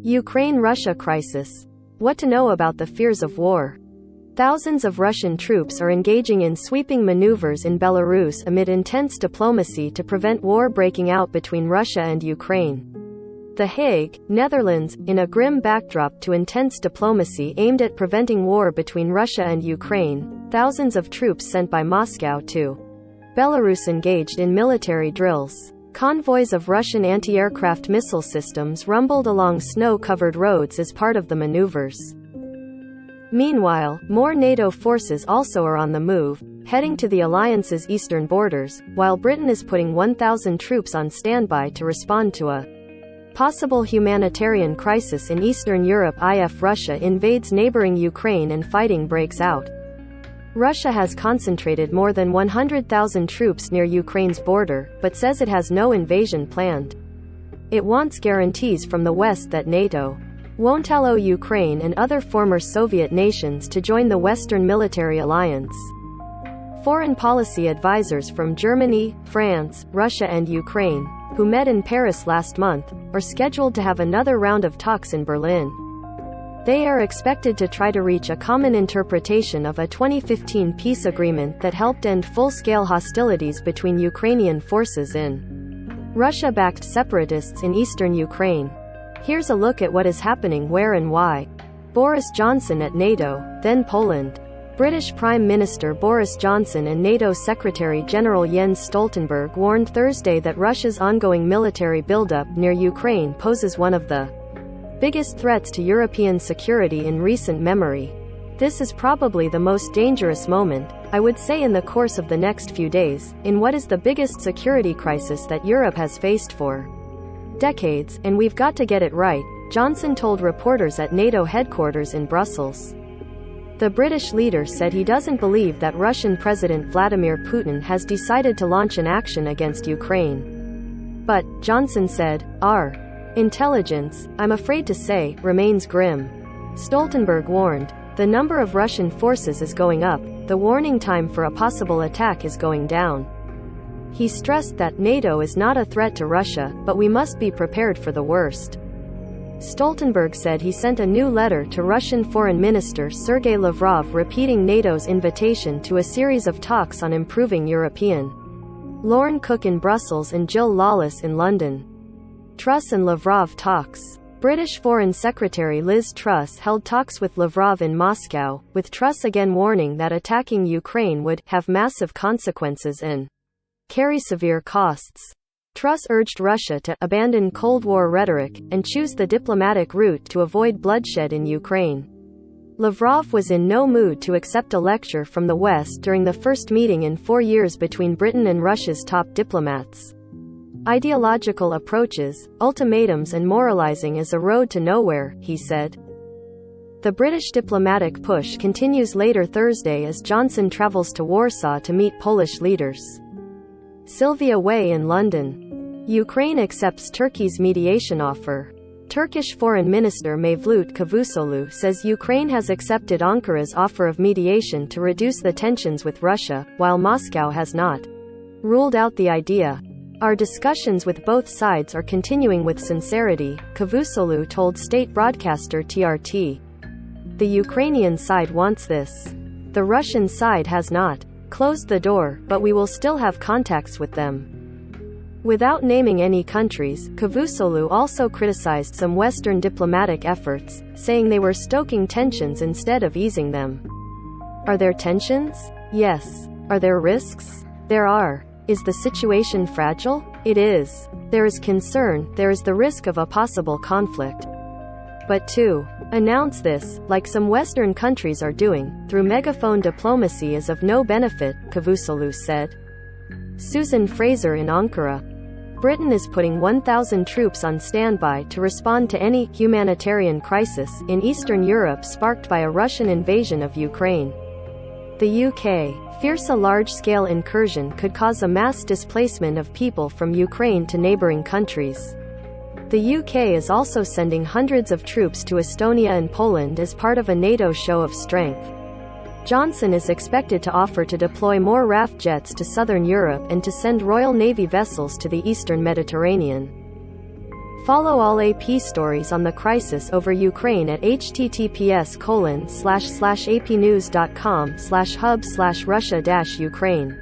Ukraine-Russia crisis. What to know about the fears of war. Thousands of Russian troops are engaging in sweeping maneuvers in Belarus amid intense diplomacy to prevent war breaking out between Russia and Ukraine. The Hague, Netherlands, in a grim backdrop to intense diplomacy aimed at preventing war between Russia and Ukraine, thousands of troops sent by Moscow to Belarus engaged in military drills. Convoys of Russian anti-aircraft missile systems rumbled along snow-covered roads as part of the maneuvers. Meanwhile, more NATO forces also are on the move, heading to the alliance's eastern borders, while Britain is putting 1,000 troops on standby to respond to a possible humanitarian crisis in Eastern Europe if Russia invades neighboring Ukraine and fighting breaks out. Russia has concentrated more than 100,000 troops near Ukraine's border, but says it has no invasion planned. It wants guarantees from the West that NATO won't allow Ukraine and other former Soviet nations to join the Western military alliance. Foreign policy advisors from Germany, France, Russia and Ukraine, who met in Paris last month, are scheduled to have another round of talks in Berlin. They are expected to try to reach a common interpretation of a 2015 peace agreement that helped end full-scale hostilities between Ukrainian forces in Russia-backed separatists in eastern Ukraine. Here's a look at what is happening where and why. Boris Johnson at NATO, then Poland. British Prime Minister Boris Johnson and NATO Secretary-General Jens Stoltenberg warned Thursday that Russia's ongoing military buildup near Ukraine poses one of the biggest threats to European security in recent memory. This is probably the most dangerous moment, I would say, in the course of the next few days, in what is the biggest security crisis that Europe has faced for decades, and we've got to get it right, Johnson told reporters at NATO headquarters in Brussels. The British leader said he doesn't believe that Russian President Vladimir Putin has decided to launch an action against Ukraine. But, Johnson said, our intelligence, I'm afraid to say, remains grim. Stoltenberg warned, the number of Russian forces is going up, the warning time for a possible attack is going down. He stressed that NATO is not a threat to Russia, but we must be prepared for the worst. Stoltenberg said he sent a new letter to Russian Foreign Minister Sergei Lavrov repeating NATO's invitation to a series of talks on improving European Lauren Cook in Brussels and Jill Lawless in London. Truss and Lavrov talks. British Foreign Secretary Liz Truss held talks with Lavrov in Moscow, with Truss again warning that attacking Ukraine would have massive consequences and carry severe costs. Truss urged Russia to abandon Cold War rhetoric and choose the diplomatic route to avoid bloodshed in Ukraine. Lavrov was in no mood to accept a lecture from the West during the first meeting in 4 years between Britain and Russia's top diplomats. Ideological approaches, ultimatums and moralizing is a road to nowhere, he said. The British diplomatic push continues later Thursday as Johnson travels to Warsaw to meet Polish leaders. Sylvia Way in London. Ukraine accepts Turkey's mediation offer. Turkish Foreign Minister Mevlut Cavusoglu says Ukraine has accepted Ankara's offer of mediation to reduce the tensions with Russia, while Moscow has not ruled out the idea. Our discussions with both sides are continuing with sincerity, Cavusoglu told state broadcaster TRT. The Ukrainian side wants this. The Russian side has not closed the door, but we will still have contacts with them. Without naming any countries, Cavusoglu also criticized some Western diplomatic efforts, saying they were stoking tensions instead of easing them. Are there tensions? Yes. Are there risks? There are. Is the situation fragile? It is. There is concern, there is the risk of a possible conflict. But to announce this, like some Western countries are doing, through megaphone diplomacy is of no benefit, Cavusoglu said. Susan Fraser in Ankara. Britain is putting 1,000 troops on standby to respond to any humanitarian crisis in Eastern Europe sparked by a Russian invasion of Ukraine. The UK fears a large-scale incursion could cause a mass displacement of people from Ukraine to neighbouring countries. The UK is also sending hundreds of troops to Estonia and Poland as part of a NATO show of strength. Johnson is expected to offer to deploy more RAF jets to southern Europe and to send Royal Navy vessels to the eastern Mediterranean. Follow all AP stories on the crisis over Ukraine at https://apnews.com/hub/Russia-Ukraine.